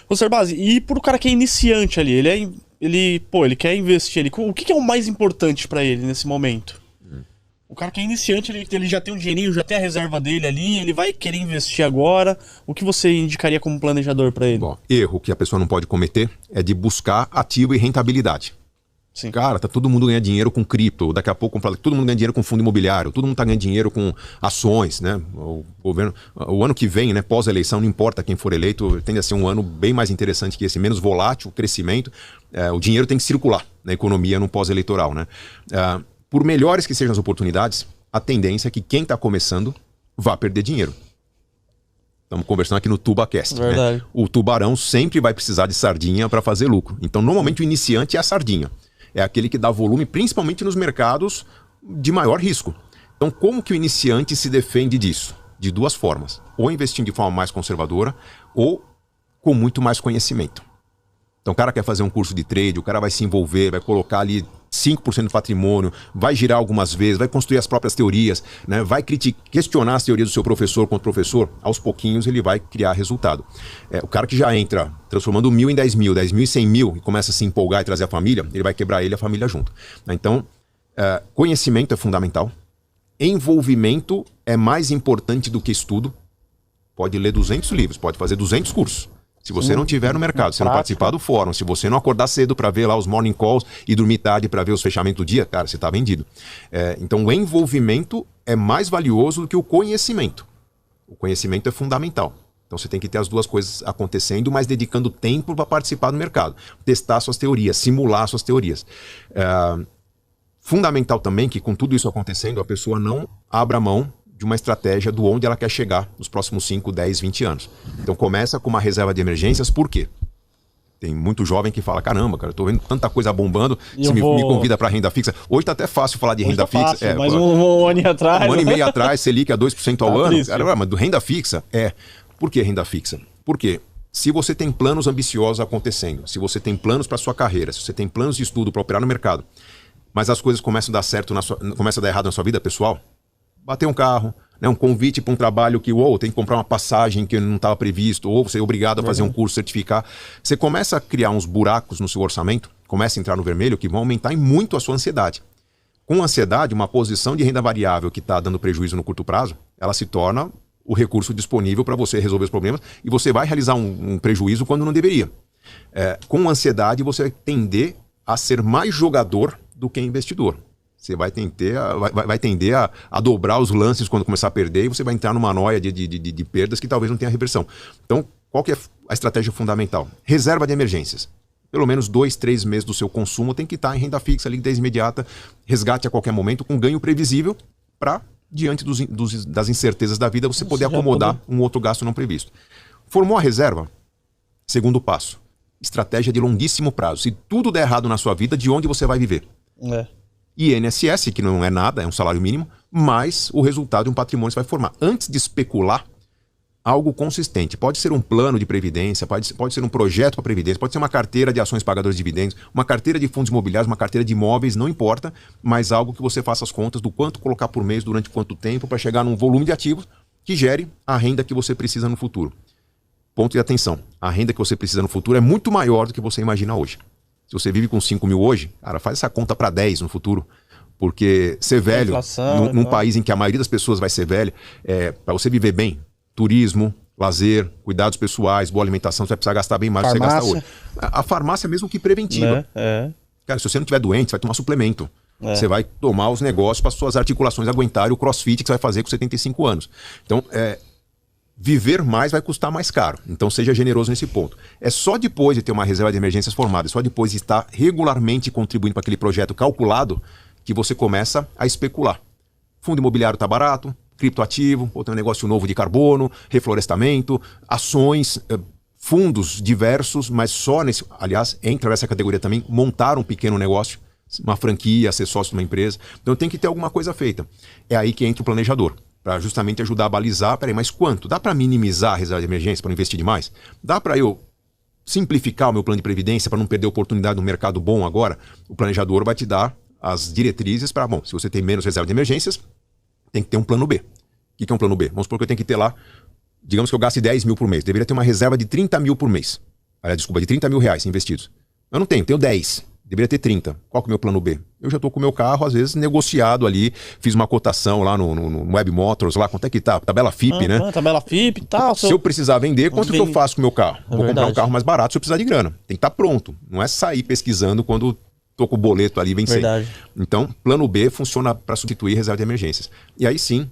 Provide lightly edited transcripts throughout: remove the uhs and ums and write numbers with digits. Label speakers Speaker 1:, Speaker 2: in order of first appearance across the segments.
Speaker 1: Ô, Cerbasi, e pro cara que é iniciante ali, ele quer investir ali, o que é o mais importante pra ele nesse momento? O cara que é iniciante, ele já tem um dinheirinho, já tem a reserva dele ali, ele vai querer investir agora. O que você indicaria como planejador pra ele?
Speaker 2: Bom, erro que a pessoa não pode cometer é de buscar ativo e rentabilidade.
Speaker 1: Sim.
Speaker 2: Cara, tá todo mundo ganhando dinheiro com cripto, daqui a pouco todo mundo ganha dinheiro com fundo imobiliário, todo mundo tá ganhando dinheiro com ações, né? O governo, o ano que vem, né, pós-eleição, não importa quem for eleito, tende a ser um ano bem mais interessante que esse, menos volátil, crescimento, o dinheiro tem que circular na economia no pós-eleitoral, né? Por melhores que sejam as oportunidades, a tendência é que quem está começando vá perder dinheiro. Estamos conversando aqui no TubaCast. Né? O tubarão sempre vai precisar de sardinha para fazer lucro. Então, normalmente, o iniciante é a sardinha. É aquele que dá volume, principalmente nos mercados de maior risco. Então, como que o iniciante se defende disso? De duas formas. Ou investindo de forma mais conservadora, ou com muito mais conhecimento. Então, o cara quer fazer um curso de trade, o cara vai se envolver, vai colocar ali 5% do patrimônio, vai girar algumas vezes, vai construir as próprias teorias, né? Vai questionar as teorias do seu professor contra o professor, aos pouquinhos ele vai criar resultado. O cara que já entra transformando 1.000 em 10.000, 10.000 em 100.000 e começa a se empolgar e trazer a família, ele vai quebrar ele e a família junto. Então, conhecimento é fundamental, envolvimento é mais importante do que estudo. Pode ler 200 livros, pode fazer 200 cursos. Se você não estiver no mercado, se não participar do fórum, se você não acordar cedo para ver lá os morning calls e dormir tarde para ver os fechamentos do dia, cara, você está vendido. Então o envolvimento é mais valioso do que o conhecimento. O conhecimento é fundamental. Então você tem que ter as duas coisas acontecendo, mas dedicando tempo para participar do mercado. Testar suas teorias, simular suas teorias. Fundamental também que com tudo isso acontecendo, a pessoa não abra mão de uma estratégia do onde ela quer chegar nos próximos 5, 10, 20 anos. Então começa com uma reserva de emergências, por quê? Tem muito jovem que fala, caramba, cara, eu tô vendo tanta coisa bombando, você me convida para renda fixa. Hoje tá até fácil falar de renda fixa.
Speaker 1: Fácil, mas um ano atrás...
Speaker 2: Um ano e meio atrás, Selic a 2% ao ano. Cara, mas do renda fixa? Por que renda fixa? Porque se você tem planos ambiciosos acontecendo, se você tem planos para sua carreira, se você tem planos de estudo para operar no mercado, mas as coisas começam a dar certo, começam a dar errado na sua vida pessoal, bater um carro, né, um convite para um trabalho que tem que comprar uma passagem que não estava previsto, ou você é obrigado a fazer um curso, certificar. Você começa a criar uns buracos no seu orçamento, começa a entrar no vermelho, que vão aumentar muito a sua ansiedade. Com ansiedade, uma posição de renda variável que está dando prejuízo no curto prazo, ela se torna o recurso disponível para você resolver os problemas e você vai realizar um prejuízo quando não deveria. Com ansiedade, você vai tender a ser mais jogador do que investidor. Você vai tender a dobrar os lances quando começar a perder e você vai entrar numa noia de perdas que talvez não tenha reversão. Então, qual que é a estratégia fundamental? Reserva de emergências. Pelo menos 2, 3 meses do seu consumo tem que estar em renda fixa, liquidez imediata, resgate a qualquer momento, com ganho previsível para, diante das incertezas da vida, você poder acomodar um outro gasto não previsto. Formou a reserva? Segundo passo. Estratégia de longuíssimo prazo. Se tudo der errado na sua vida, de onde você vai viver? INSS, que não é nada, é um salário mínimo, mas o resultado de um patrimônio você vai formar. Antes de especular, algo consistente. Pode ser um plano de previdência, pode ser um projeto para previdência, pode ser uma carteira de ações pagadoras de dividendos, uma carteira de fundos imobiliários, uma carteira de imóveis, não importa, mas algo que você faça as contas do quanto colocar por mês, durante quanto tempo, para chegar num volume de ativos que gere a renda que você precisa no futuro. Ponto de atenção, a renda que você precisa no futuro é muito maior do que você imagina hoje. Se você vive com 5 mil hoje, cara, faz essa conta para 10 no futuro. Porque ser velho, num país em que a maioria das pessoas vai ser velha, para você viver bem, turismo, lazer, cuidados pessoais, boa alimentação, você vai precisar gastar bem mais do que você gasta hoje. A farmácia é mesmo que preventiva. Cara, se você não estiver doente, você vai tomar suplemento. Você vai tomar os negócios para suas articulações aguentarem o crossfit que você vai fazer com 75 anos. Então, viver mais vai custar mais caro. Então seja generoso nesse ponto. É só depois de ter uma reserva de emergências formada, é só depois de estar regularmente contribuindo para aquele projeto calculado que você começa a especular. Fundo imobiliário está barato, criptoativo, ou tem um negócio novo de carbono, reflorestamento, ações, fundos diversos, mas só nesse... Aliás, entra nessa categoria também, montar um pequeno negócio, uma franquia, ser sócio de uma empresa. Então tem que ter alguma coisa feita. É aí que entra o planejador. Para justamente ajudar a balizar, peraí, mas quanto? Dá para minimizar a reserva de emergência para não investir demais? Dá para eu simplificar o meu plano de previdência para não perder oportunidade no mercado bom agora? O planejador vai te dar as diretrizes para, se você tem menos reserva de emergências, tem que ter um plano B. O que é um plano B? Vamos supor que eu tenho que ter lá, digamos que eu gaste 10 mil por mês, deveria ter uma reserva de 30 mil por mês. Desculpa, de 30 mil reais investidos. Eu não tenho 10. Deveria ter 30. Qual que é o meu plano B? Eu já estou com o meu carro, às vezes, negociado ali. Fiz uma cotação lá no Web Motors, lá, quanto é que tá? Tabela FIP, né?
Speaker 1: Tabela FIP e tal.
Speaker 2: Se eu precisar vender, quanto que eu faço com o meu carro? Vou comprar um carro mais barato se eu precisar de grana. Tem que estar pronto. Não é sair pesquisando quando tô com o boleto ali e vencer.
Speaker 1: Verdade.
Speaker 2: Então, plano B funciona para substituir reserva de emergências. E aí sim,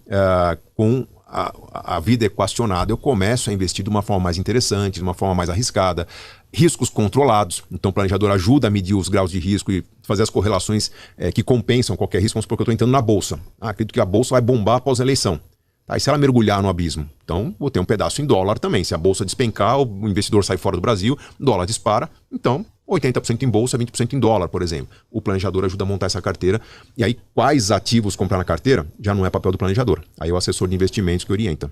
Speaker 2: com a vida equacionada, eu começo a investir de uma forma mais interessante, de uma forma mais arriscada, riscos controlados. Então o planejador ajuda a medir os graus de risco e fazer as correlações que compensam qualquer risco. Vamos supor que eu estou entrando na bolsa. Acredito que a bolsa vai bombar após a eleição. Tá, e se ela mergulhar no abismo? Então vou ter um pedaço em dólar também. Se a bolsa despencar, o investidor sai fora do Brasil, o dólar dispara, então 80% em bolsa, 20% em dólar, por exemplo. O planejador ajuda a montar essa carteira. E aí, quais ativos comprar na carteira? Já não é papel do planejador. Aí é o assessor de investimentos que orienta.